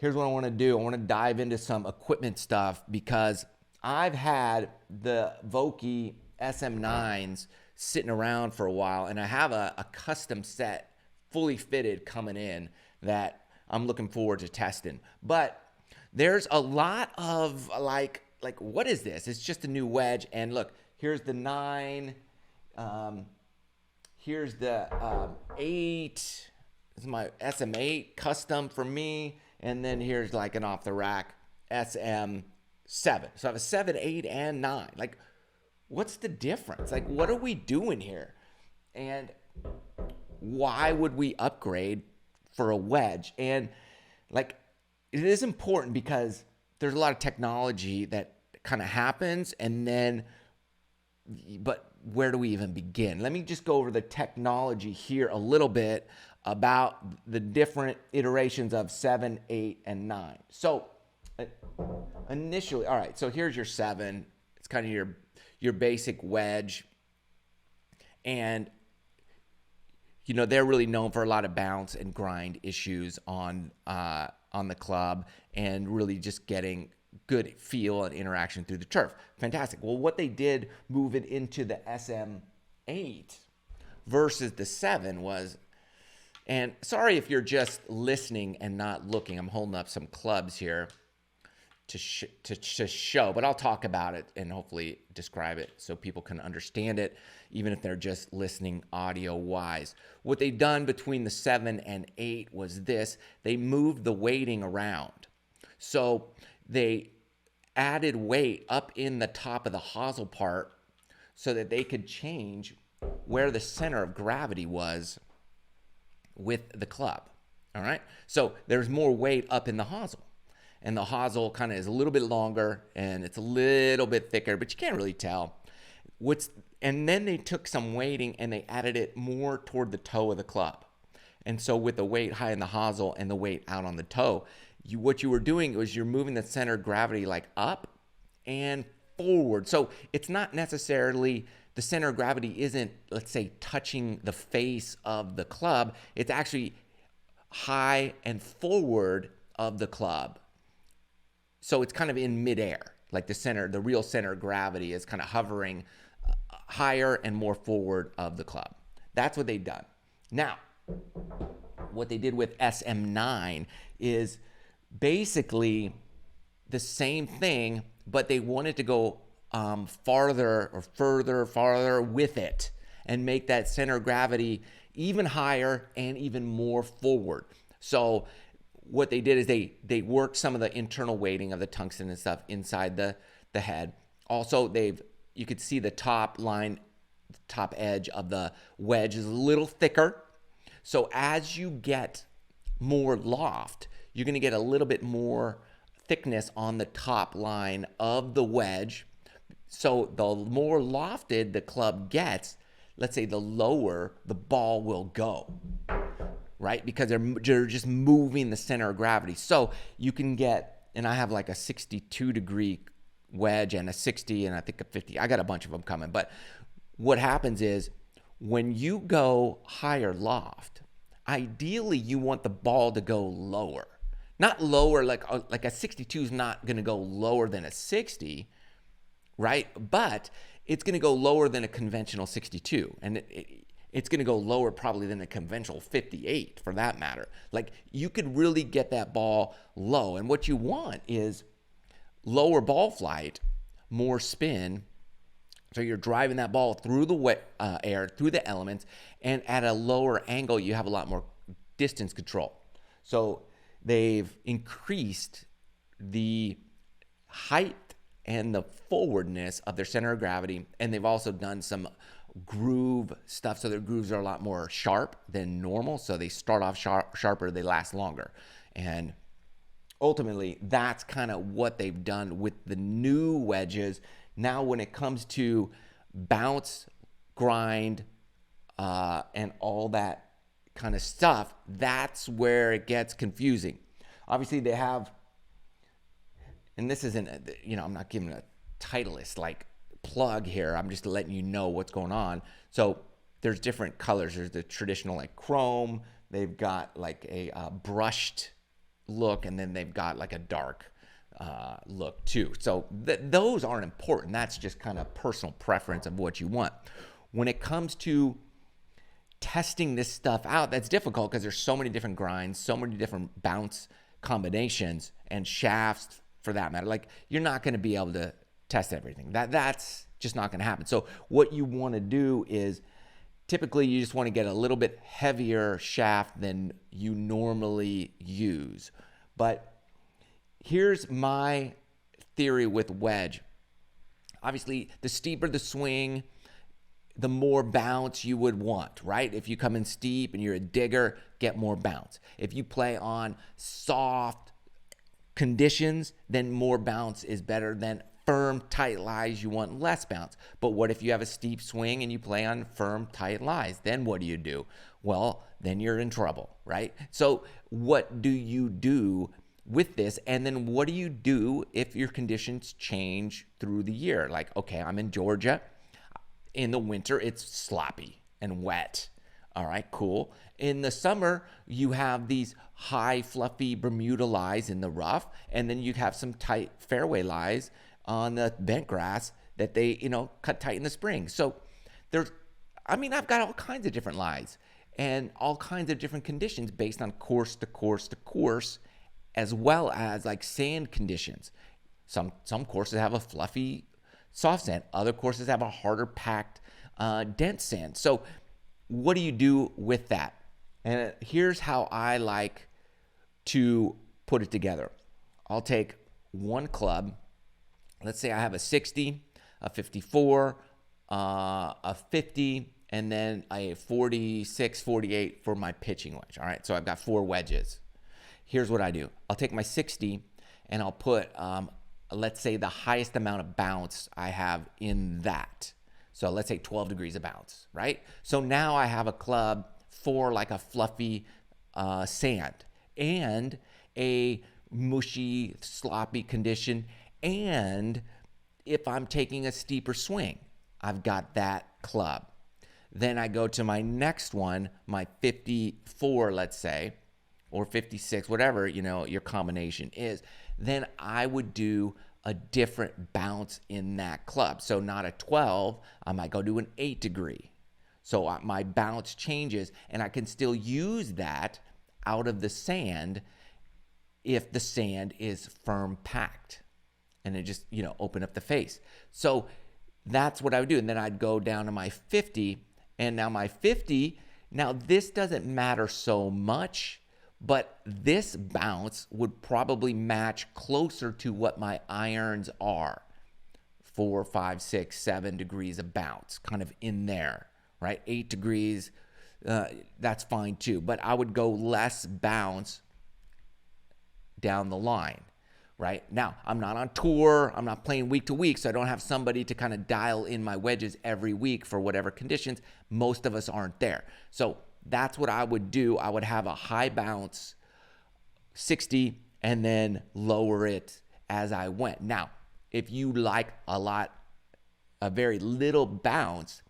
here's what I want to do. I want to dive into some equipment stuff because I've had the Vokey SM9s sitting around for a while, and I have a custom set fully fitted coming in that I'm looking forward to testing. But there's a lot of like what is this? It's just a new wedge. And look, here's the 9. Here's the 8. This is my SM8 custom for me. And then here's like an off the rack SM7. So I have a 7, 8, and 9. Like, what's the difference? Like, what are we doing here? And why would we upgrade for a wedge? And like, it is important because there's a lot of technology that kind of happens, and then, but where do we even begin? Let me just go over the technology here a little bit about the different iterations of 7, 8, and 9. So initially, all right, so here's your 7. It's kind of your basic wedge. And, you know, they're really known for a lot of bounce and grind issues on the club and really just getting good feel and interaction through the turf. Fantastic. Well, what they did moving into the SM8 versus the 7 was, and sorry if you're just listening and not looking, I'm holding up some clubs here to show, but I'll talk about it and hopefully describe it so people can understand it, even if they're just listening audio-wise. What they've done between the 7 and 8 was this. They moved the weighting around. So they added weight up in the top of the hosel part so that they could change where the center of gravity was with the club. All right? So there's more weight up in the hosel. And the hosel kind of is a little bit longer and it's a little bit thicker, but you can't really tell. And then they took some weighting and they added it more toward the toe of the club. And so with the weight high in the hosel and the weight out on the toe, what you were doing was you're moving the center of gravity like up and forward. So it's not necessarily the center of gravity isn't, let's say, touching the face of the club. It's actually high and forward of the club. So it's kind of in midair, like the real center of gravity is kind of hovering higher and more forward of the club. That's what they've done. Now, what they did with SM9 is basically the same thing, but they wanted to go farther with it and make that center of gravity even higher and even more forward. So what they did is they worked some of the internal weighting of the tungsten and stuff inside the head. Also, you could see the top edge of the wedge is a little thicker. So as you get more loft, you're going to get a little bit more thickness on the top line of the wedge. So the more lofted the club gets, let's say the lower the ball will go, right? Because they're just moving the center of gravity. So you can get, and I have like a 62 degree wedge and a 60 and I think a 50. I got a bunch of them coming. But what happens is when you go higher loft, ideally you want the ball to go lower. Not lower, like a 62 is not going to go lower than a 60, right? But it's going to go lower than a conventional 62. And it's going to go lower probably than a conventional 58 for that matter. Like you could really get that ball low. And what you want is lower ball flight, more spin. So you're driving that ball through the air, through the elements, and at a lower angle, you have a lot more distance control. So they've increased the height and the forwardness of their center of gravity, and they've also done some groove stuff. So their grooves are a lot more sharp than normal. So they start off sharper, they last longer. And ultimately, that's kind of what they've done with the new wedges. Now, when it comes to bounce, grind, and all that kind of stuff, that's where it gets confusing. Obviously, they have, and this isn't, I'm not giving a Titleist like plug here. I'm just letting you know what's going on. So there's different colors. There's the traditional like chrome. They've got like a brushed look, and then they've got like a dark look too. So those aren't important. That's just kind of personal preference of what you want. When it comes to testing this stuff out, that's difficult because there's so many different grinds, so many different bounce combinations and shafts for that matter. Like, you're not going to be able to test everything. That's just not going to happen. So what you want to do is typically you just want to get a little bit heavier shaft than you normally use. But here's my theory with wedge. Obviously, the steeper the swing, the more bounce you would want, right? If you come in steep and you're a digger, get more bounce. If you play on soft conditions, then more bounce is better than firm, tight lies. You want less bounce. But what if you have a steep swing and you play on firm, tight lies? Then what do? Well, then you're in trouble, right? So what do you do with this? And then what do you do if your conditions change through the year? Like, okay, I'm in Georgia. In the winter, it's sloppy and wet. All right, cool. In the summer, you have these high, fluffy Bermuda lies in the rough, and then you have some tight fairway lies on the bent grass that they, cut tight in the spring. So I've got all kinds of different lies and all kinds of different conditions based on course to course to course, as well as like sand conditions. Some courses have a fluffy soft sand. Other courses have a harder packed dense sand. So what do you do with that? And here's how I like to put it together. I'll take one club. Let's say I have a 60, a 54, a 50, and then a 46, 48 for my pitching wedge. All right, so I've got 4 wedges. Here's what I do. I'll take my 60 and I'll put, let's say, the highest amount of bounce I have in that. So let's say 12 degrees of bounce, right? So now I have a club for like a fluffy sand and a mushy, sloppy condition. And if I'm taking a steeper swing, I've got that club. Then I go to my next one, my 54, let's say, or 56, whatever, your combination is. Then I would do a different bounce in that club. So not a 12, I might go to an 8 degree. So my bounce changes, and I can still use that out of the sand if the sand is firm packed. And it just, open up the face. So that's what I would do. And then I'd go down to my 50. And now my 50, now this doesn't matter so much, but this bounce would probably match closer to what my irons are. 4, 5, 6, 7 degrees of bounce, kind of in there, right? 8 degrees, that's fine too. But I would go less bounce down the line. Right? Now, I'm not on tour. I'm not playing week to week, so I don't have somebody to kind of dial in my wedges every week for whatever conditions. Most of us aren't there. So that's what I would do. I would have a high bounce, 60, and then lower it as I went. Now, if you like a very little bounce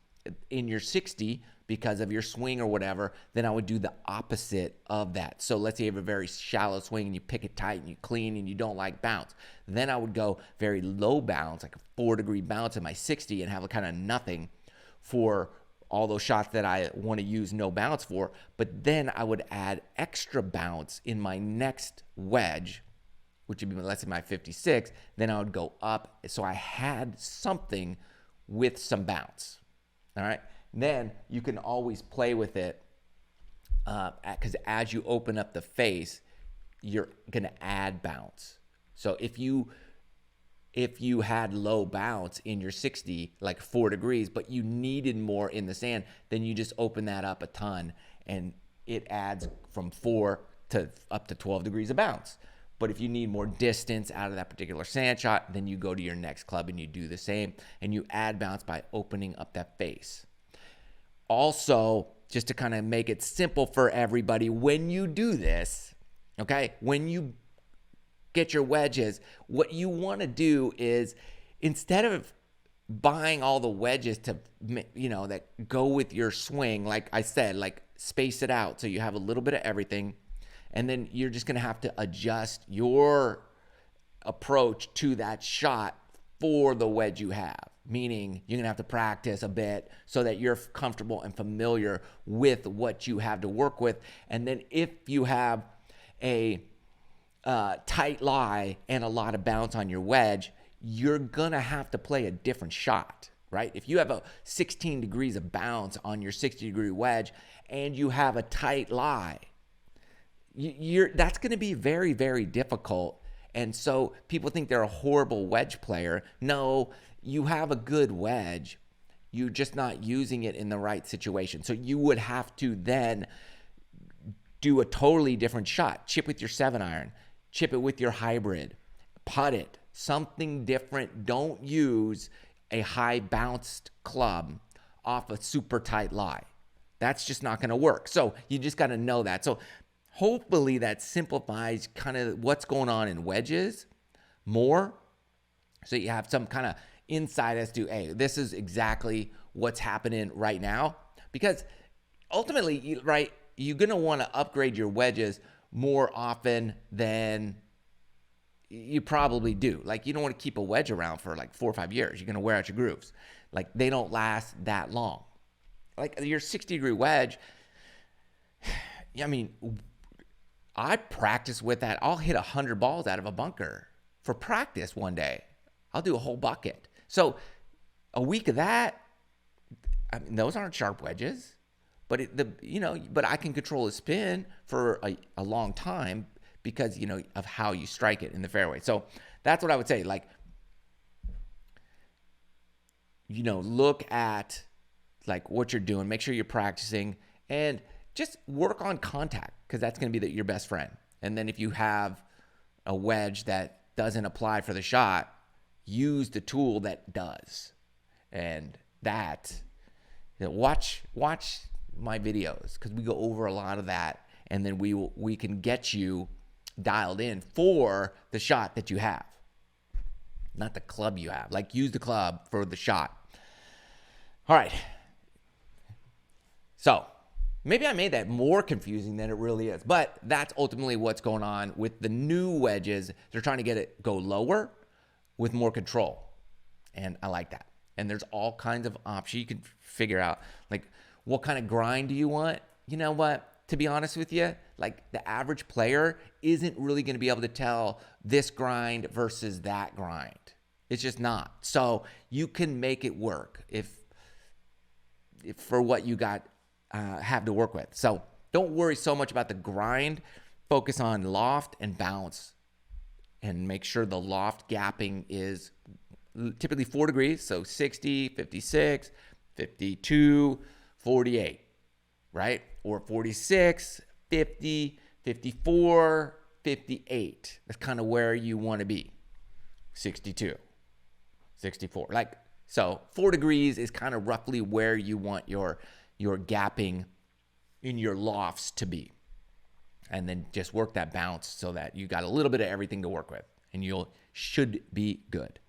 in your 60 because of your swing or whatever, then I would do the opposite of that. So let's say you have a very shallow swing and you pick it tight and you clean and you don't like bounce. Then I would go very low bounce, like a 4 degree bounce in my 60 and have a kind of nothing for all those shots that I want to use no bounce for. But then I would add extra bounce in my next wedge, which would be, let's say, my 56. Then I would go up. So I had something with some bounce. All right. Then you can always play with it because as you open up the face, you're going to add bounce. So if you had low bounce in your 60, like 4 degrees, but you needed more in the sand, then you just open that up a ton and it adds from 4 to up to 12 degrees of bounce. But if you need more distance out of that particular sand shot, then you go to your next club and you do the same and you add bounce by opening up that face. Also, just to kind of make it simple for everybody, when you do this, okay, when you get your wedges, what you want to do is, instead of buying all the wedges to, that go with your swing, like I said, like space it out so you have a little bit of everything. And then you're just going to have to adjust your approach to that shot for the wedge you have. Meaning you're going to have to practice a bit so that you're comfortable and familiar with what you have to work with. And then if you have a tight lie and a lot of bounce on your wedge, you're going to have to play a different shot, right? If you have a 16 degrees of bounce on your 60-degree wedge and you have a tight lie, that's going to be very, very difficult. And so people think they're a horrible wedge player. No, you have a good wedge. You're just not using it in the right situation. So you would have to then do a totally different shot. Chip with your 7-iron. Chip it with your hybrid. Putt it. Something different. Don't use a high bounced club off a super tight lie. That's just not going to work. So you just got to know that. So hopefully that simplifies kind of what's going on in wedges more. So you have some kind of insight as to, hey, this is exactly what's happening right now. Because ultimately, right, you're going to want to upgrade your wedges more often than you probably do. Like, you don't want to keep a wedge around for like 4 or 5 years. You're going to wear out your grooves. Like, they don't last that long. Like your 60-degree wedge, I mean, I practice with that. I'll hit 100 balls out of a bunker for practice one day. I'll do a whole bucket. So a week of that, I mean, those aren't sharp wedges, but but I can control the spin for a long time because, of how you strike it in the fairway. So that's what I would say. Like, look at like what you're doing, make sure you're practicing, and just work on contact, because that's going to be your best friend. And then if you have a wedge that doesn't apply for the shot, use the tool that does. And that, watch my videos, because we go over a lot of that, and then we can get you dialed in for the shot that you have, not the club you have. Like, use the club for the shot. All right. So maybe I made that more confusing than it really is, but that's ultimately what's going on with the new wedges. They're trying to get it go lower with more control, and I like that. And there's all kinds of options. You can figure out, like, what kind of grind do you want? You know what? To be honest with you, like, the average player isn't really going to be able to tell this grind versus that grind. It's just not. So you can make it work if for what you got have to work with. So don't worry so much about the grind. Focus on loft and bounce, and make sure the loft gapping is typically 4 degrees. So 60, 56, 52, 48, right? Or 46, 50, 54, 58. That's kind of where you want to be. 62, 64. Like, so 4 degrees is kind of roughly where you want your gapping in your lofts to be. And then just work that bounce so that you got a little bit of everything to work with, and should be good.